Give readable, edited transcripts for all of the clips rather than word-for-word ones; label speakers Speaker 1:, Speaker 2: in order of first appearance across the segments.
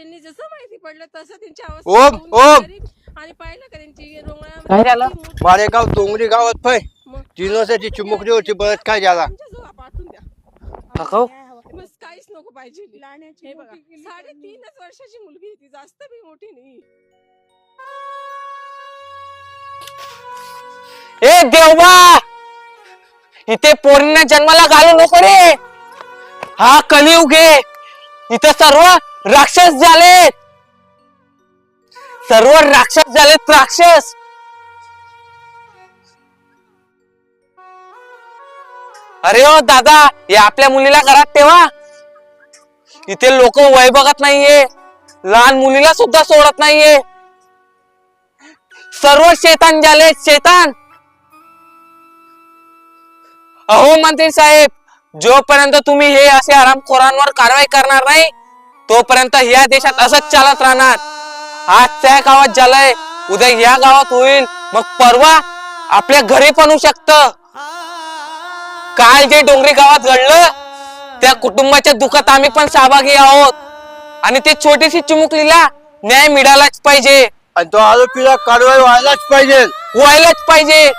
Speaker 1: त्यांनी जसं माहिती पडलं तसं त्यांची
Speaker 2: ओम,
Speaker 1: अवस्था
Speaker 2: ओम.
Speaker 1: आणि पाहिलं का त्यांची
Speaker 3: काय झालं?
Speaker 2: मारेगाव डोंगरी गावात पाय
Speaker 1: मग
Speaker 2: 3 वर्षाची चिमुकली होती बरं काय झाला
Speaker 1: आमच्या जवळ पाठवून द्या
Speaker 3: काका
Speaker 1: बस काहीच नको पाहिजे हे बघा 3.5 वर्षाची मुलगी आहे ती जास्त बी मोठी नाही
Speaker 3: ए देवा इथे पोरींना जन्माला घालू नको रे हा कलियुग आहे इथे सर्व राक्षस झालेत राक्षस अरे ओ दादा हे आपल्या मुलीला घरात ठेवा इथे लोक वय बघत नाहीये लहान मुलीला सुद्धा सोडत नाहीये सर्व शैतान झाले शैतान अहो मंत्री साहेब जोपर्यंत तुम्ही हे असे हरामखोरांवर कारवाई करणार नाही तोपर्यंत या देशात असंच चालत राहणार आज त्या गावात झालंय उद्या या गावात होईल मग परवा आपल्या घरी पण होऊ शकतं काल जे डोंगरी गावात घडलं त्या कुटुंबाच्या दुःखात आम्ही पण सहभागी आहोत आणि ते छोटीशी चिमुकलीला न्याय मिळालाच पाहिजे
Speaker 2: आणि तो आरोपीला कारवाई व्हायलाच पाहिजे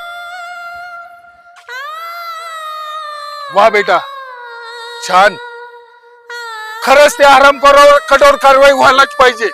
Speaker 4: वा बेटा छान खरंच त्या हरामखोरावर कठोर कारवाई व्हायलाच पाहिजे